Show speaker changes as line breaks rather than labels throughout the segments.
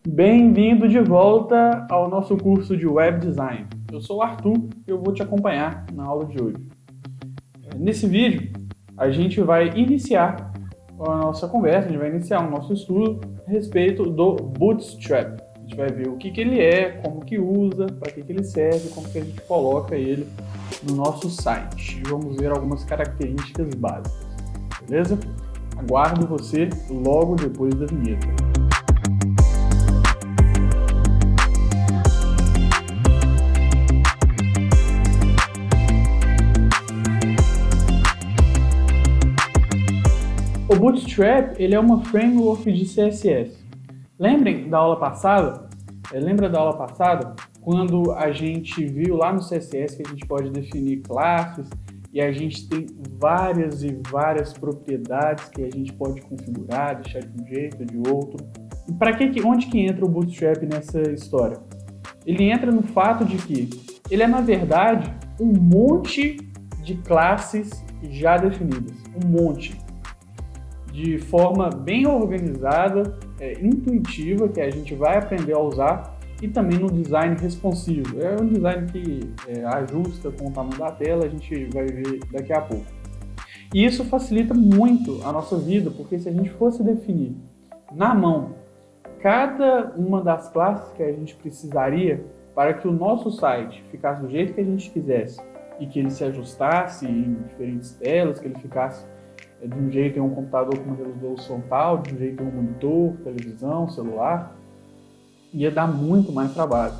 Bem-vindo de volta ao nosso curso de Web Design. Eu sou o Arthur e eu vou te acompanhar na aula de hoje. Nesse vídeo, a gente vai iniciar a nossa conversa, a gente vai iniciar o nosso estudo a respeito do Bootstrap. A gente vai ver o que ele é, como que usa, para que ele serve, como que a gente coloca ele no nosso site. E vamos ver algumas características básicas, beleza? Aguardo você logo depois da vinheta. O Bootstrap ele é uma framework de CSS. Lembrem da aula passada? Lembra da aula passada quando a gente viu lá no CSS que a gente pode definir classes e a gente tem várias e várias propriedades que a gente pode configurar, deixar de um jeito ou de outro. E onde que entra o Bootstrap nessa história? Ele entra no fato de que ele é, na verdade, um monte de classes já definidas. Um monte. De forma bem organizada, intuitiva, que a gente vai aprender a usar, e também no design responsivo. É um design que ajusta com o tamanho da tela, a gente vai ver daqui a pouco. E isso facilita muito a nossa vida, porque se a gente fosse definir na mão cada uma das classes que a gente precisaria para que o nosso site ficasse do jeito que a gente quisesse e que ele se ajustasse em diferentes telas, que ele ficasse de um jeito em um computador com uma resolução tal, de um jeito em um monitor, televisão, celular, ia dar muito mais trabalho.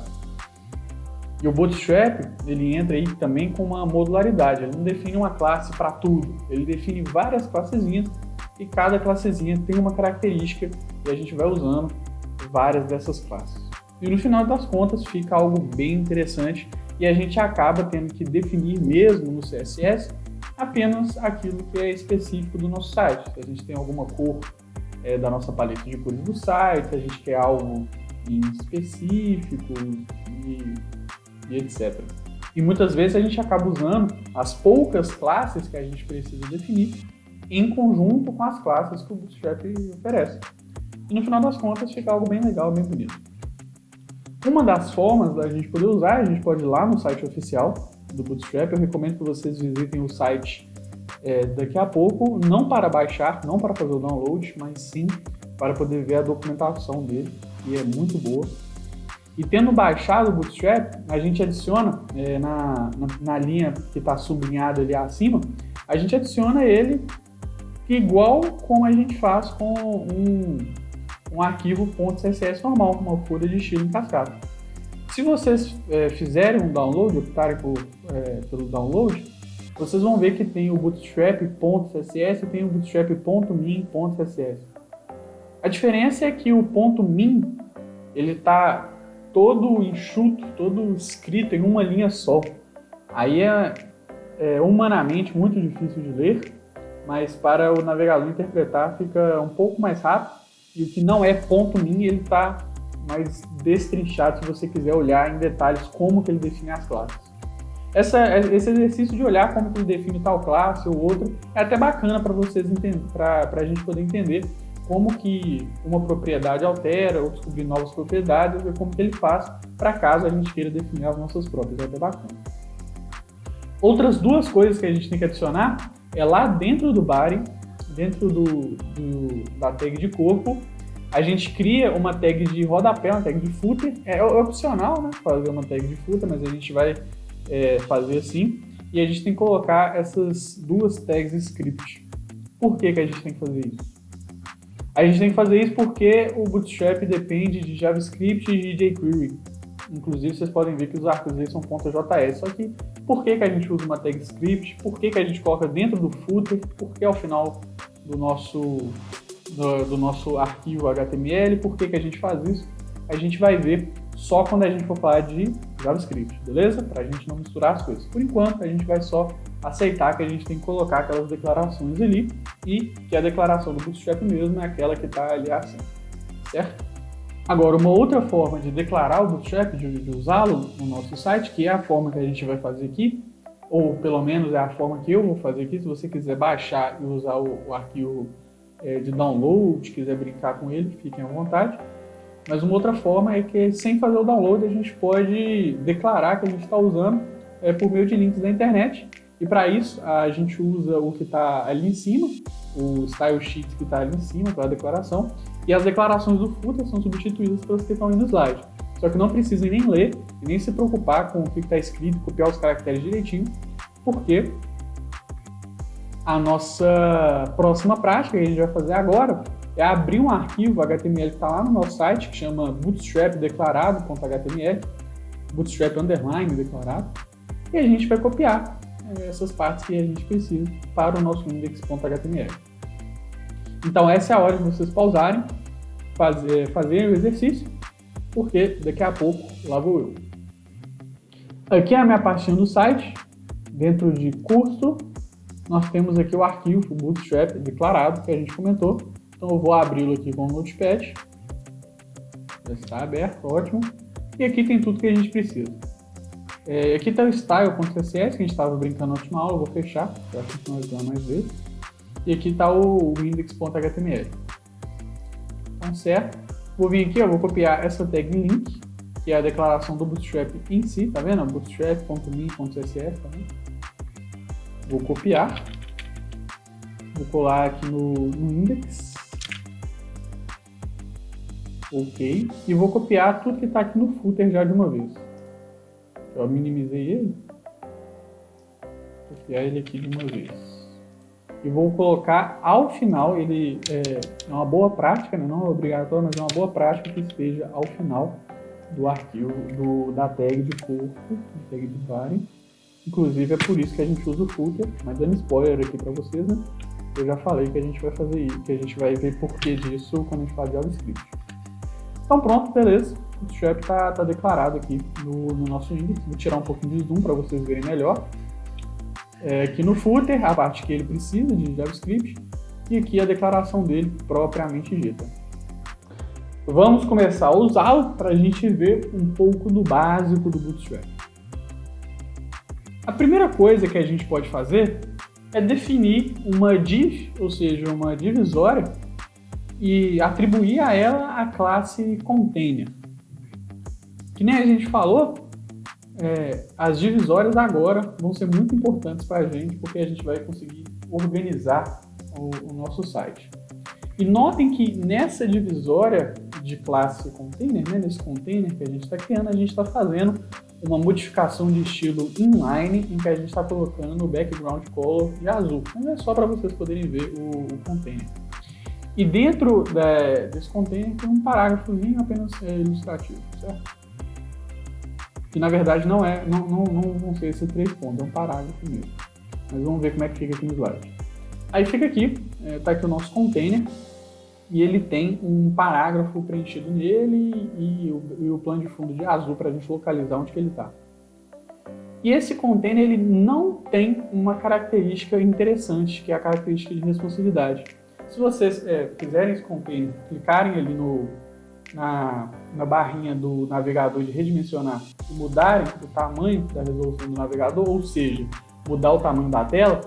E o Bootstrap, ele entra aí também com uma modularidade, ele não define uma classe para tudo, ele define várias classezinhas e cada classezinha tem uma característica e a gente vai usando várias dessas classes. E no final das contas fica algo bem interessante e a gente acaba tendo que definir mesmo no CSS apenas aquilo que é específico do nosso site. Se a gente tem alguma cor da nossa paleta de cores do site, se a gente quer algo em específico e etc. E muitas vezes a gente acaba usando as poucas classes que a gente precisa definir em conjunto com as classes que o Bootstrap oferece. E no final das contas fica algo bem legal, bem bonito. Uma das formas da gente poder usar, a gente pode ir lá no site oficial do Bootstrap. Eu recomendo que vocês visitem o site daqui a pouco, não para baixar, não para fazer o download, mas sim para poder ver a documentação dele, que é muito boa. E tendo baixado o Bootstrap, a gente adiciona na linha que está sublinhada ali acima, a gente adiciona ele igual como a gente faz com um arquivo .css normal, com uma folha de estilo em cascata. Se vocês fizerem um download, optarem pelo download, vocês vão ver que tem o bootstrap.css e tem o bootstrap.min.css. A diferença é que o .min ele está todo enxuto, todo escrito em uma linha só. Aí é humanamente muito difícil de ler, mas para o navegador interpretar fica um pouco mais rápido. E o que não é .min, ele está mais destrinchado se você quiser olhar em detalhes como que ele define as classes. Esse exercício de olhar como que ele define tal classe ou outra é até bacana para vocês entenderem, para a gente poder entender como que uma propriedade altera ou descobrir novas propriedades, ver como que ele faz para caso a gente queira definir as nossas próprias, é até bacana. Outras duas coisas que a gente tem que adicionar é lá dentro do body, dentro da tag de corpo, a gente cria uma tag de rodapé, uma tag de footer. É opcional, né, fazer uma tag de footer, mas a gente vai fazer assim. E a gente tem que colocar essas duas tags script. Por que a gente tem que fazer isso? A gente tem que fazer isso porque o Bootstrap depende de JavaScript e de jQuery. Inclusive, vocês podem ver que os arquivos aí são .js. Só que por que a gente usa uma tag script? Por que a gente coloca dentro do footer? Por que ao final do nosso arquivo HTML? Por que a gente faz isso? A gente vai ver só quando a gente for falar de JavaScript, beleza? Para a gente não misturar as coisas. Por enquanto, a gente vai só aceitar que a gente tem que colocar aquelas declarações ali e que a declaração do Bootstrap mesmo é aquela que está ali assim, certo? Agora, uma outra forma de declarar o Bootstrap, de usá-lo no nosso site, que é a forma que a gente vai fazer aqui, ou pelo menos é a forma que eu vou fazer aqui, se você quiser baixar e usar o arquivo de download, quiser brincar com ele, fiquem à vontade. Mas uma outra forma é que, sem fazer o download, a gente pode declarar que a gente está usando por meio de links da internet. E para isso, a gente usa o que está ali em cima, o style sheet que está ali em cima para a declaração, e as declarações do footer são substituídas pelas que estão aí no slide. Só que não precisem nem ler e nem se preocupar com o que está escrito, copiar os caracteres direitinho, porque a nossa próxima prática que a gente vai fazer agora é abrir um arquivo HTML que está lá no nosso site, que chama bootstrap-declarado.html, bootstrap underline declarado, e a gente vai copiar essas partes que a gente precisa para o nosso index.html. Então essa é a hora de vocês pausarem, fazerem o exercício, porque daqui a pouco lá vou eu. Aqui é a minha pastinha do site, dentro de curso, nós temos aqui o arquivo bootstrap declarado que a gente comentou. Então eu vou abri-lo aqui com o Notepad. Já está aberto, ótimo. E aqui tem tudo que a gente precisa. Aqui está o style.css, que a gente estava brincando na última aula, eu vou fechar, para finalizar mais vezes. E aqui está o index.html. Então, certo. Vou vir aqui, vou copiar essa tag link, que é a declaração do Bootstrap em si, tá vendo? bootstrap.min.css, tá vendo? Vou copiar. Vou colar aqui no index. Ok. E vou copiar tudo que está aqui no footer já de uma vez. Eu minimizei ele. Vou copiar ele aqui de uma vez. E vou colocar ao final, ele é uma boa prática, né? Não é obrigatório, mas é uma boa prática que esteja ao final do arquivo, da tag de corpo, da tag de body. Inclusive é por isso que a gente usa o footer, mas dando spoiler aqui para vocês, né? Eu já falei que a gente vai fazer isso, que a gente vai ver porquê disso quando a gente fala de JavaScript. Então pronto, beleza. O Bootstrap está declarado aqui no nosso index. Vou tirar um pouquinho de zoom para vocês verem melhor. Aqui no footer, a parte que ele precisa de JavaScript, e aqui a declaração dele propriamente dita. Vamos começar a usá-lo para a gente ver um pouco do básico do Bootstrap. A primeira coisa que a gente pode fazer é definir uma div, ou seja, uma divisória, e atribuir a ela a classe container. Que nem a gente falou, as divisórias agora vão ser muito importantes para a gente, porque a gente vai conseguir organizar o nosso site. E notem que nessa divisória de classe container, né, nesse container que a gente está criando, a gente está fazendo uma modificação de estilo inline, em que a gente está colocando o background color de azul. Mas é só para vocês poderem ver o container. E dentro desse container tem um parágrafozinho apenas ilustrativo, certo? Que na verdade não vão ser esses 3 pontos, é um parágrafo mesmo. Mas vamos ver como é que fica aqui no slide. Aí fica aqui, está aqui o nosso container, e ele tem um parágrafo preenchido nele e o plano de fundo de azul para a gente localizar onde que ele está. E esse container ele não tem uma característica interessante, que é a característica de responsividade. Se vocês quiserem esse container, clicarem ali na barrinha do navegador de redimensionar e mudarem o tamanho da resolução do navegador, ou seja, mudar o tamanho da tela,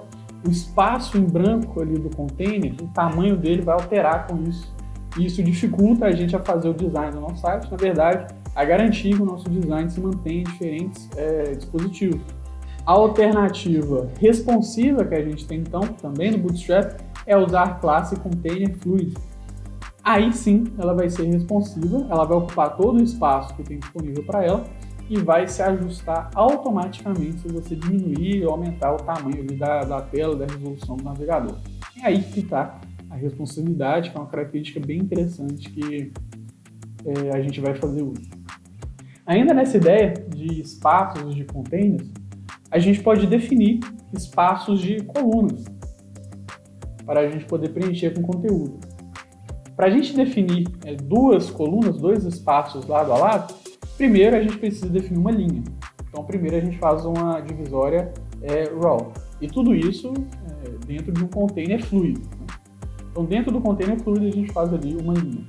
o espaço em branco ali do container, o tamanho dele vai alterar com isso. E isso dificulta a gente a fazer o design do nosso site, na verdade, a garantir que o nosso design se mantém em diferentes dispositivos. A alternativa responsiva que a gente tem então, também no Bootstrap, é usar a classe Container Fluid. Aí sim, ela vai ser responsiva, ela vai ocupar todo o espaço que tem disponível para ela e vai se ajustar automaticamente se você diminuir ou aumentar o tamanho ali da tela, da resolução do navegador. É aí que está a responsividade, que é uma característica bem interessante que a gente vai fazer uso. Ainda nessa ideia de espaços de containers, a gente pode definir espaços de colunas para a gente poder preencher com conteúdo. Para a gente definir 2 colunas, 2 espaços lado a lado, primeiro a gente precisa definir uma linha. Então primeiro a gente faz uma divisória raw. E tudo isso dentro de um container fluido. Então dentro do container fluido a gente faz ali uma linha.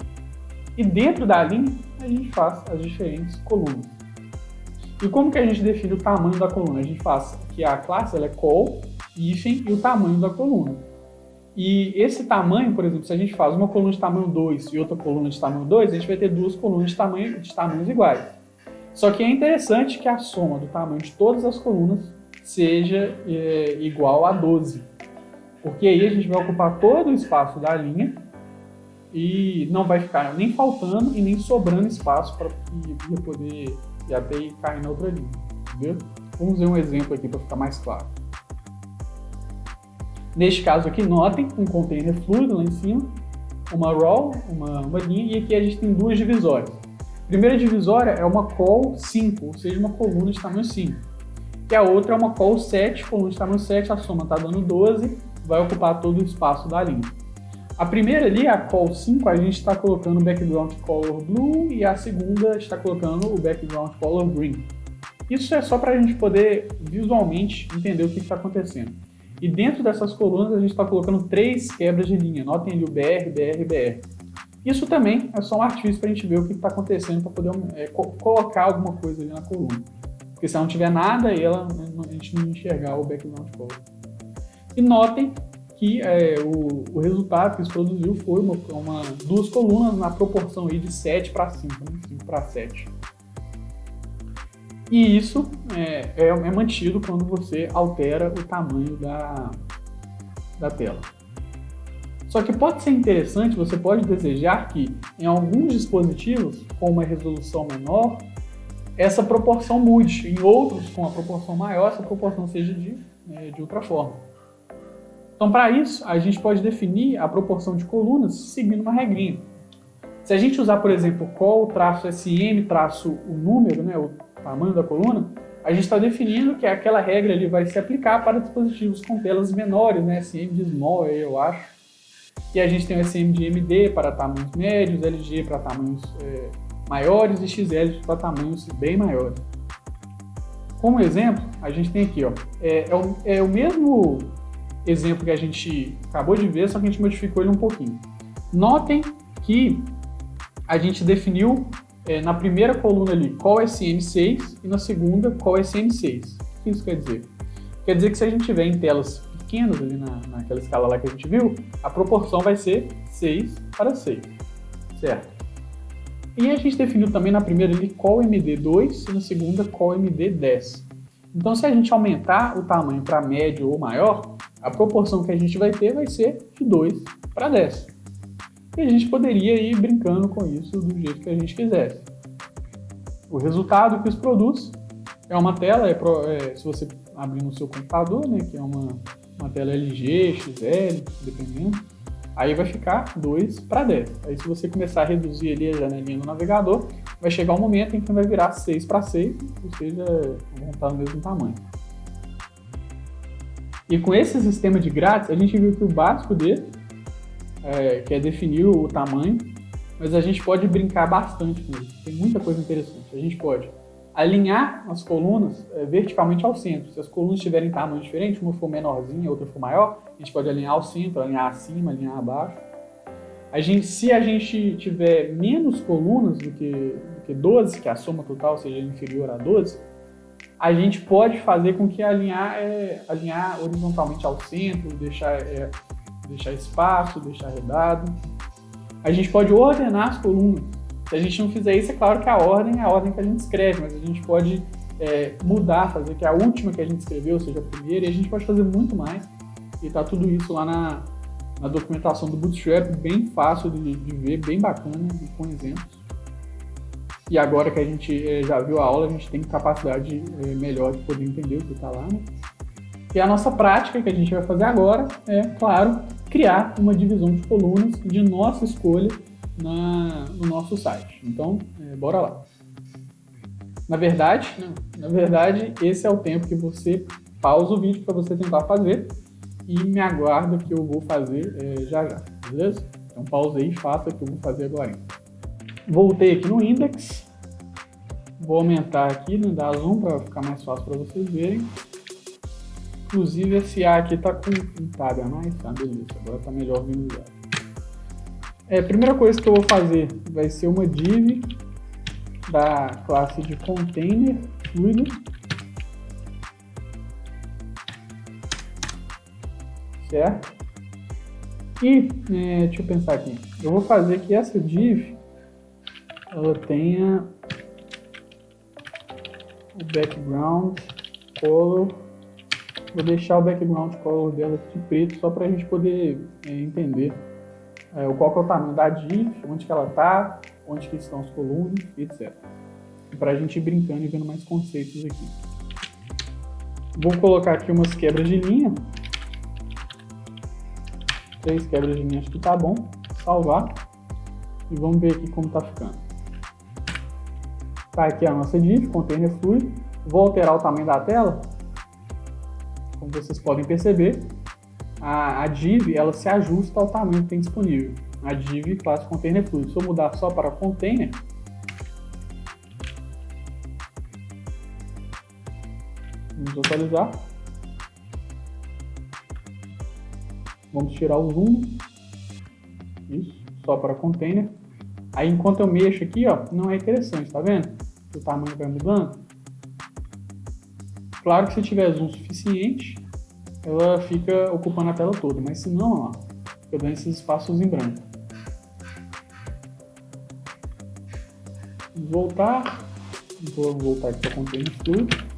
E dentro da linha a gente faz as diferentes colunas. E como que a gente define o tamanho da coluna? A gente faz que a classe ela é call, hífen e o tamanho da coluna. E esse tamanho, por exemplo, se a gente faz uma coluna de tamanho 2 e outra coluna de tamanho 2, a gente vai ter duas colunas de tamanhos iguais. Só que é interessante que a soma do tamanho de todas as colunas seja igual a 12. Porque aí a gente vai ocupar todo o espaço da linha e não vai ficar nem faltando e nem sobrando espaço para poder ir até cair na outra linha. Entendeu? Vamos ver um exemplo aqui para ficar mais claro. Neste caso aqui, notem um container fluido lá em cima, uma row, uma linha, e aqui a gente tem duas divisórias. A primeira divisória é uma col 5, ou seja, uma coluna de tamanho 5. E a outra é uma col 7, coluna de tamanho 7, a soma está dando 12, vai ocupar todo o espaço da linha. A primeira ali, a col 5, a gente está colocando o background color blue e a segunda está colocando o background color green. Isso é só para a gente poder visualmente entender o que está acontecendo. E dentro dessas colunas a gente está colocando 3 quebras de linha. Notem ali o BR, BR, BR. Isso também é só um artifício para a gente ver o que está acontecendo para poder colocar alguma coisa ali na coluna. Porque se não tiver nada, a gente não enxergar o background color. E notem que o resultado que isso produziu foi duas colunas na proporção aí de 7 para 5, né? 5 para 7. E isso é mantido quando você altera o tamanho da tela. Só que pode ser interessante, você pode desejar que em alguns dispositivos com uma resolução menor, essa proporção mude. Em outros, com a proporção maior, essa proporção seja de outra forma. Então, para isso, a gente pode definir a proporção de colunas seguindo uma regrinha. Se a gente usar, por exemplo, col-sm, o número, né, o tamanho da coluna, a gente está definindo que aquela regra ali vai se aplicar para dispositivos com telas menores, né, SM de small, eu acho. E a gente tem o SM de MD para tamanhos médios, LG para tamanhos maiores e XL para tamanhos bem maiores. Como exemplo, a gente tem aqui, ó, o mesmo exemplo que a gente acabou de ver, só que a gente modificou ele um pouquinho. Notem que a gente definiu na primeira coluna ali col SM6 e na segunda col SM6. O que isso quer dizer? Quer dizer que se a gente tiver em telas pequenas ali naquela escala lá que a gente viu, a proporção vai ser 6 para 6, certo? E a gente definiu também na primeira ali col MD2 e na segunda col MD10. Então, se a gente aumentar o tamanho para médio ou maior, a proporção que a gente vai ter vai ser de 2 para 10. E a gente poderia ir brincando com isso do jeito que a gente quisesse. O resultado que isso produz é uma tela, se você abrir no seu computador, né, que é uma tela LG, XL, dependendo, aí vai ficar 2 para 10. Aí se você começar a reduzir ali a janelinha do navegador, vai chegar um momento em que vai virar 6 para 6, ou seja, vão estar no mesmo tamanho. E com esse sistema de grátis, a gente viu que o básico dele, que é definir o tamanho, mas a gente pode brincar bastante com isso. Tem muita coisa interessante. A gente pode alinhar as colunas verticalmente ao centro. Se as colunas tiverem tamanho diferente, uma for menorzinha, outra for maior, a gente pode alinhar ao centro, alinhar acima, alinhar abaixo. Se a gente tiver menos colunas do que 12, que a soma total seja inferior a 12, a gente pode fazer com que alinhar horizontalmente ao centro, deixar espaço, deixar arredado. A gente pode ordenar as colunas. Se a gente não fizer isso, é claro que a ordem é a ordem que a gente escreve, mas a gente pode mudar, fazer que a última que a gente escreveu seja a primeira, e a gente pode fazer muito mais. E está tudo isso lá na documentação do Bootstrap, bem fácil de ver, bem bacana, com exemplos. E agora que a gente já viu a aula, a gente tem capacidade melhor de poder entender o que está lá, né? E a nossa prática que a gente vai fazer agora é, claro, criar uma divisão de colunas de nossa escolha no nosso site. Então, bora lá. Na verdade, esse é o tempo que você pausa o vídeo para você tentar fazer e me aguarda que eu vou fazer já, beleza? Então pausa aí e faça que eu vou fazer agora. Voltei aqui no index, vou aumentar aqui, né, dar zoom para ficar mais fácil para vocês verem. Inclusive esse A aqui tá com um tab a mais, tá? Beleza, agora tá melhor organizado. A primeira coisa que eu vou fazer vai ser uma div da classe de container fluido, certo? E, deixa eu pensar aqui, eu vou fazer que essa div, ela tenha o background color, vou deixar o background color dela de preto, só para a gente poder entender qual que é o tamanho da div, onde que ela está, onde que estão as colunas, etc. Para a gente ir brincando e vendo mais conceitos aqui. Vou colocar aqui umas quebras de linha. 3 quebras de linha, acho que tá bom. Salvar. E vamos ver aqui como tá ficando. Tá aqui a nossa div, container fluid. Vou alterar o tamanho da tela. Como vocês podem perceber, a div ela se ajusta ao tamanho que tem disponível. A div classe container fluid. Se eu mudar só para container, vamos atualizar. Vamos tirar o zoom. Isso, só para container. Aí enquanto eu mexo aqui, ó, não é interessante, tá vendo? O tamanho vai mudando. Claro que se tiver zoom suficiente, ela fica ocupando a tela toda, mas se não, ó, fica dando esses espaços em branco. Vamos voltar. Vou voltar aqui para container fluid.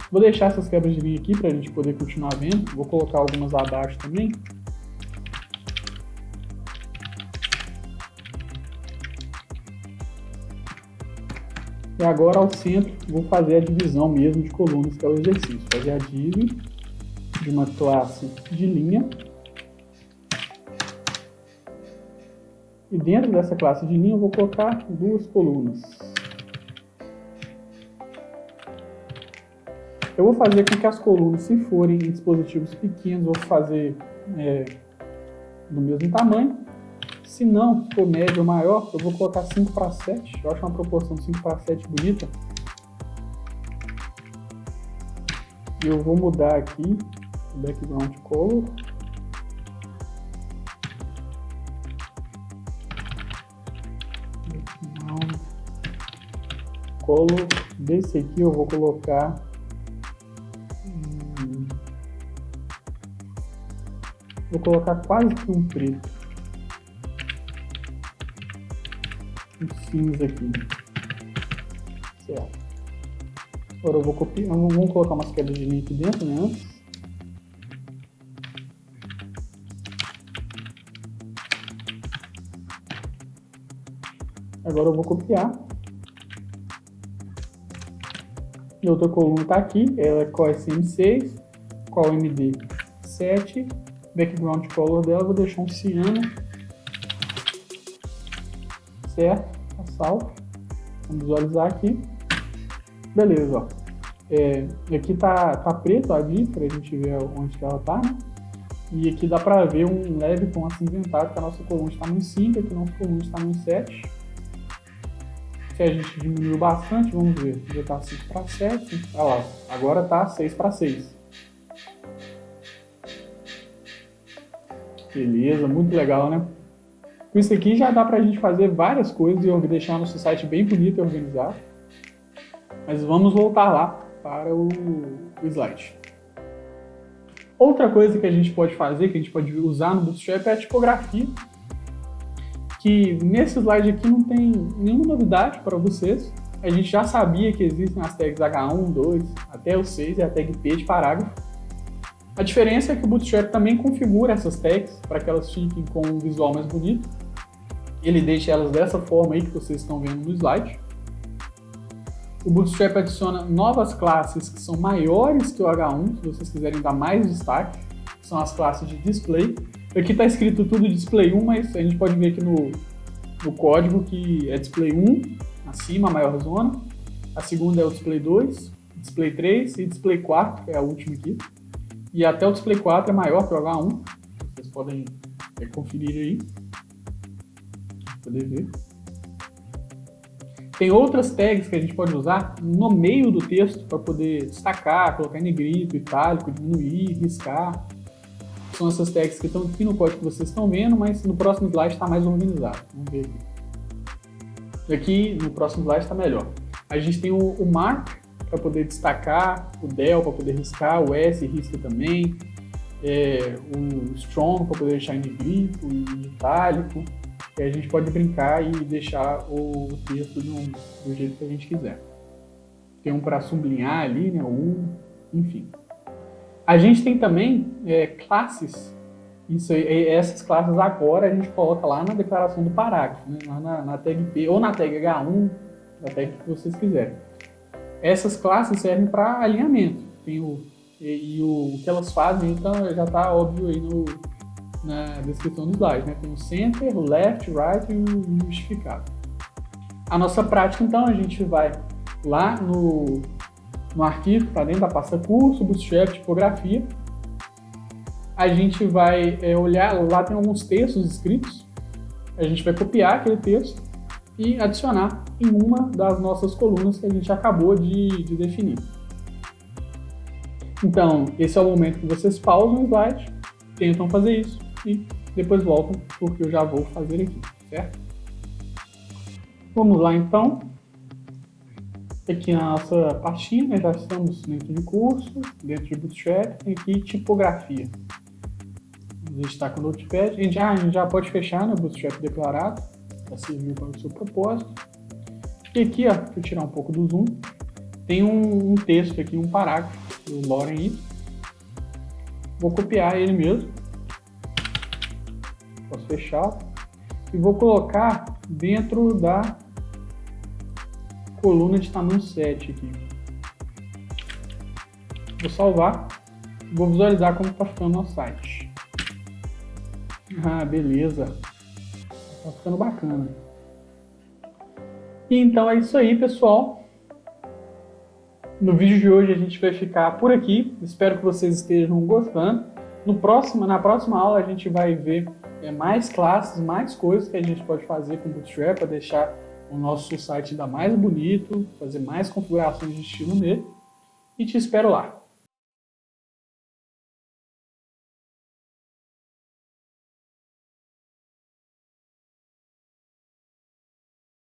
Vou deixar essas quebras de linha aqui para a gente poder continuar vendo. Vou colocar algumas abaixo também. E agora ao centro vou fazer a divisão mesmo de colunas, que é o exercício. Fazer a div de uma classe de linha. E dentro dessa classe de linha eu vou colocar 2 colunas. Eu vou fazer com que as colunas, se forem em dispositivos pequenos, vou fazer do mesmo tamanho. Se não, se for médio ou maior, eu vou colocar 5:7. Eu acho uma proporção de 5:7 bonita. E eu vou mudar aqui o background color. Background color desse aqui eu vou colocar quase que um preto. Um cinza aqui. Certo. Agora eu vou copiar. Vamos colocar umas quebras de linha aqui dentro, né? Antes. Agora eu vou copiar. E outra coluna está aqui. Ela é CoSM6, ColMD7. Background color dela, vou deixar um ciano. Certo, tá salvo. Vamos visualizar aqui. Beleza, ó. Aqui tá preto a div, pra gente ver onde que ela tá, né? E aqui dá pra ver um leve tom acinzentado, que a nossa coluna está no 5, aqui a nossa coluna está no 7. Se a gente diminuiu bastante, vamos ver. Já tá 5:7. Olha lá, agora tá 6:6. Beleza, muito legal, né? Com isso aqui já dá pra gente fazer várias coisas e deixar nosso site bem bonito e organizado. Mas vamos voltar lá para o slide. Outra coisa que a gente pode fazer, que a gente pode usar no Bootstrap é a tipografia. Que nesse slide aqui não tem nenhuma novidade para vocês. A gente já sabia que existem as tags H1, 2, até o 6 e a tag P de parágrafo. A diferença é que o Bootstrap também configura essas tags para que elas fiquem com um visual mais bonito. Ele deixa elas dessa forma aí que vocês estão vendo no slide. O Bootstrap adiciona novas classes que são maiores que o H1, se vocês quiserem dar mais destaque. São as classes de display. Aqui está escrito tudo display 1, mas a gente pode ver aqui no código que é display 1, acima, a maior zona. A segunda é o display 2, display 3 e display 4, que é a última aqui. E até o display 4 é maior que o H1. Vocês podem conferir aí. Poder ver. Tem outras tags que a gente pode usar no meio do texto para poder destacar, colocar em negrito, itálico, diminuir, riscar. São essas tags que estão aqui no código que vocês estão vendo, mas no próximo slide está mais organizado. Vamos ver aqui. Aqui no próximo slide está melhor. A gente tem o mark para poder destacar, o del para poder riscar, o s risca também. o Strong para poder deixar em negrito, em itálico, e a gente pode brincar e deixar o texto do jeito que a gente quiser. Tem um para sublinhar ali, né, enfim. A gente tem também classes. Essas classes agora a gente coloca lá na declaração do parágrafo, né? Lá na tag P ou na tag H1, na tag que vocês quiserem. Essas classes servem para alinhamento. Tem o que elas fazem, então já está óbvio aí na descrição do slide, né? Tem o center, o left, right e o justificado. A nossa prática, então, a gente vai lá no arquivo, para dentro da pasta curso, Bootstrap, tipografia. A gente vai olhar, lá tem alguns textos escritos, a gente vai copiar aquele texto e adicionar em uma das nossas colunas que a gente acabou de definir. Então, esse é o momento que vocês pausam o slide, tentam fazer isso e depois voltam, porque eu já vou fazer aqui, certo? Vamos lá, então. Aqui na nossa pastinha, né, já estamos dentro de curso, dentro de Bootstrap, tem aqui tipografia. A gente está com o Notepad, a gente já pode fechar, né, o Bootstrap declarado, para servir para o seu propósito. E aqui, ó, deixa eu tirar um pouco do zoom, tem um texto aqui, um parágrafo do Loren aí. Vou copiar ele mesmo, posso fechar, e vou colocar dentro da coluna de tamanho 7 aqui. Vou salvar, vou visualizar como está ficando o nosso site. Ah, beleza. Tá ficando bacana. E então é isso aí, pessoal. No vídeo de hoje a gente vai ficar por aqui. Espero que vocês estejam gostando. Na próxima aula a gente vai ver mais classes, mais coisas que a gente pode fazer com o Bootstrap para deixar o nosso site ainda mais bonito, fazer mais configurações de estilo nele. E te espero lá.